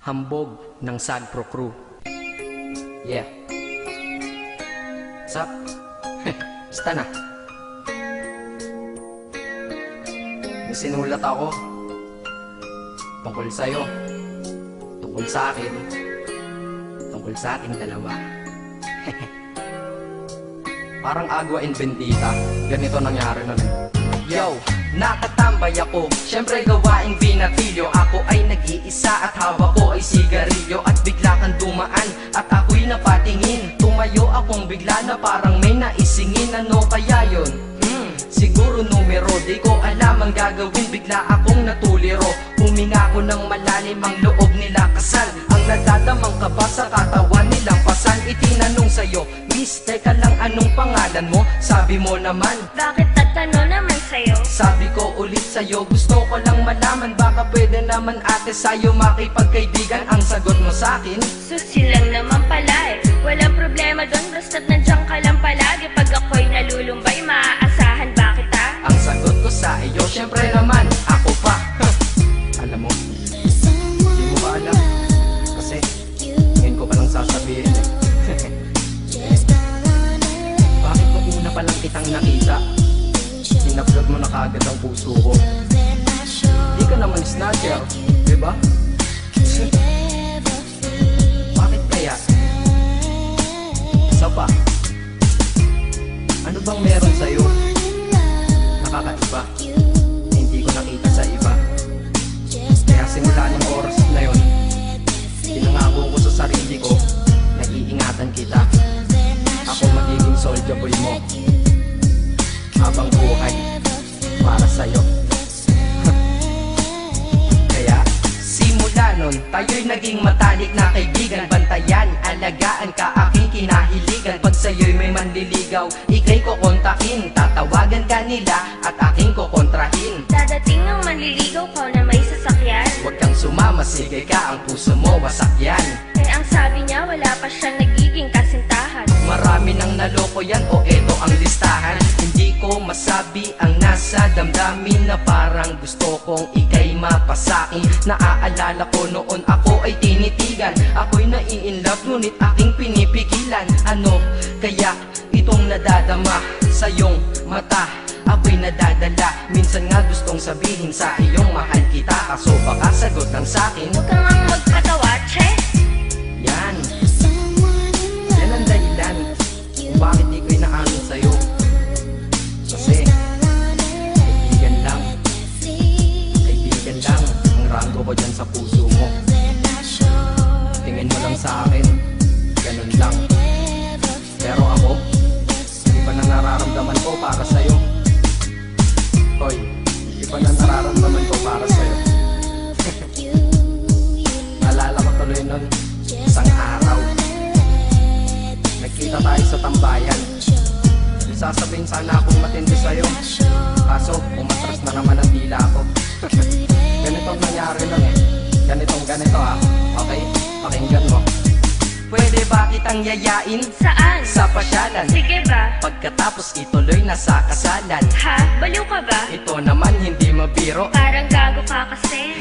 Hambog ng Sagpro Crew. Yeah. What's up? Basta na. May sinulat ako tungkol sa'yo, tungkol sa akin, tungkol sa ating dalawa. Parang Agua and Bendita. Ganito nangyari nun. Yo, nakatambay ako, syempre gawaing binatilyo. Ako ay nag-iisa at hawak ko ay sigarilyo. At bigla kang dumaan at ako'y napatingin. Tumayo akong bigla na parang may naisingin. Ano kaya yun? Siguro numero, di ko alam ang gagawin. Bigla akong natuliro, huminga ko ng malalim, ang loob nila kasal. Ang nadadamang kaba sa katawan nilang pasan. Itinanong sa'yo, miss, teka lang, anong pangalan mo? Sabi mo naman, bakit tatanong naman sa'yo? sabi ko ulit sa'yo, gusto ko lang malaman. Baka pwede naman ate sa'yo makipagkaibigan. Ang sagot mo sa'kin, Susi lang naman pala eh. Walang problema doon, basta't nandiyan ka lang palagi. Pag ako'y nalulumbay, maaasahan ba kita? ang sagot ko sa iyo, syempre naman, ako pa. Alam mo, hindi mo ba alam? Kasi, ngayon ko palang sasabihin eh. Bakit nung una pa lang kitang nakita, sinablog mo na kaagad ang puso ko? Di ka naman snatcher, diba? Bakit kaya? Isa pa, ano bang meron sa'yo? Nakakaiba, na hindi ko nakita sa iba. Kaya simula ng oras na yun, pinangako ko sa sarili ko na iingatan kita. Ako magiging soldier boy mo habang buhay para sa'yo. Kaya simula nun, tayo'y naging matalik na kaibigan. Bantayan, alagaan ka, aking kinahiligan. Pag sa'yo'y may manliligaw, ika'y kukontakin. Tatawagan ka nila at aking kukontrahin. Dadating ng manliligaw ko na may sasakyan. Huwag kang sumama, sige ka, ang puso mo wasak yan. Eh ang sabi niya, wala pa siyang nagiging kasintahan. Marami nang naloko yan, o eto ang listahan. Hindi ko masabi ang nasa damdamin, na parang gusto kong ika'y mapasakin. Naaalala ko noon ako ay tinitigan, ako'y nai-inlove ngunit aking pinipigilan. Ano kaya itong nadadama sa iyong mata? Ako'y nadadala, minsan nga gustong sabihin sa iyong mahal kita. Kaso baka sagot lang sa'kin, Huwag kang ang magpatawa, che. yan ang dahilan kung bakit di ko inaamin sa'yo. Kasi kaibigan lang ang rango ko dyan sa puso mo. Tingin mo lang sa akin, ganun lang. Pero ako, iba na nararamdaman ko para sa'yo. Hoy, iba na nararamdaman ko para sa'yo. Naalala ko tuloy nun, isang araw nagkita tayo sa tambayan. Sasabihin sana akong matindi sa'yo, kaso umatras na naman ang dila ko. Ganitong nangyari lang eh. Ganito ah. Okay, pakinggan mo. Pwede ba kitang yayain Saan? sa pasyalan? Sige ba? Pagkatapos ituloy na sa kasalan. Ha? Baliw ka ba? Ito naman hindi mabiro. Parang gago ka kasi.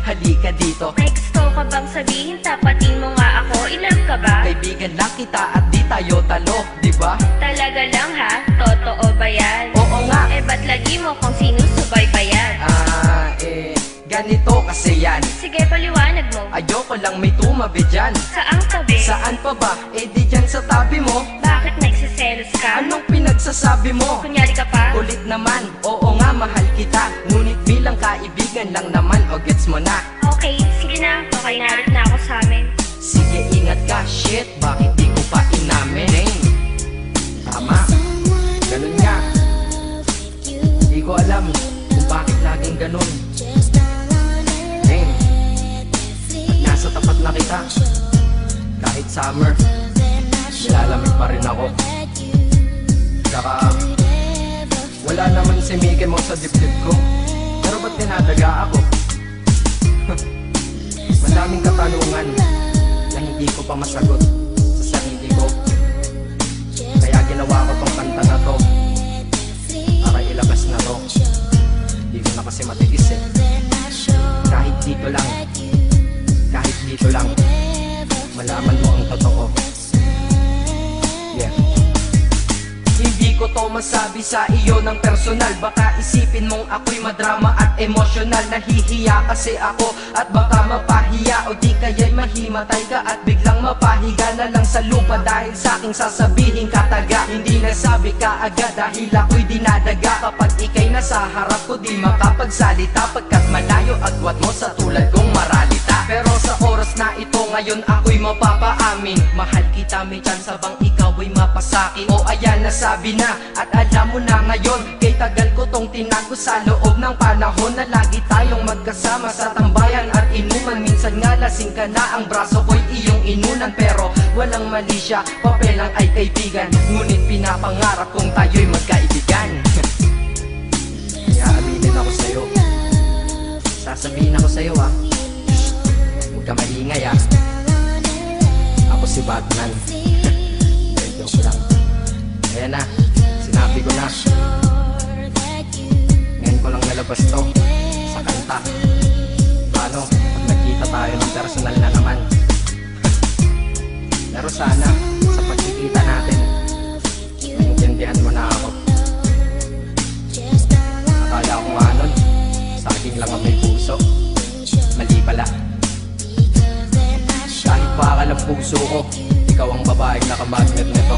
Halika dito, May gusto ka bang sabihin? Tapatin mo nga ako. I-love ka ba? kaibigan lang kita at di tayo talo, di ba? Talaga lang ha? Totoo ba yan? Oo nga. Eh ba't lagi mo kung sinusubaybayan? Ganito kasi yan. Sige, paliwanag mo. Ayoko lang may tumabi dyan. Saang tabi? Saan pa ba? Eh di dyan sa tabi mo. Bakit nagsiselos ka? Anong pinagsasabi mo? Kunyari ka pa? Ulit naman, oo nga mahal kita. Ngunit bilang kaibigan lang naman, o gets mo na. Okay, sige na. Okay, narit na ako sa amin. Sige ingat ka, shit, bakit di ko pa inamin? Tama, ganun nga. Di ko alam kung bakit laging ganun. Nasa tapat na kita, kahit summer, nilalamig pa rin ako. Saka wala naman si Mickey mo sa dibdib ko, pero ba't dinadaga ako? Madaming katanungan na hindi ko pa masagot sa sarili ko. Kaya ginawa ko tong kanta na to para ilabas na to. Hindi ko na kasi matiis eh. Kahit dito lang, kahit dito lang malaman mo ang totoo. Yeah. Hindi ko to masabi sa iyo ng personal. Baka isipin mong ako'y madrama at emosyonal. Nahihiya kasi ako at baka mapahiya, o di kaya'y mahimatay ka at biglang mapahiga na lang sa lupa dahil sa aking sasabihin kataga. Hindi nasabi ka agad dahil ako'y dinadaga. Kapag ika'y nasa harap ko di makapagsalita, pagkat malayo agwat mo sa tulad kong maralita. Pero sa oras na ito ngayon ako'y mapapaamin, mahal kita, may tsansa bang ikaw ay mapasakin? O ayan, nasabi na at alam mo na ngayon. Kay tagal ko tong tinago sa loob ng panahon na lagi tayong magkasama sa tambayan at inuman. Minsan nga lasing ka na, ang braso ko'y iyong inunan. Pero walang mali siya, papel lang ay kaibigan. Ngunit pinapangarap kong tayo'y magkaibigan. Kaya aminin ako sa'yo, sasabihin ako sa'yo ah, huwag ka maingay ah. Ako si Batman. Joke lang. Ayan na, sinabi ko na. Ngayon ko lang nalabas to sa kanta. Paano pag nagkita tayo ng personal na naman? Pero sana sa pagkikita natin maintindihan mo na ako. Akala ko nga nun saging lang ang may puso. Mali pala. Kahit bakal ang puso ko, ikaw ang babaeng nakamagnet nito.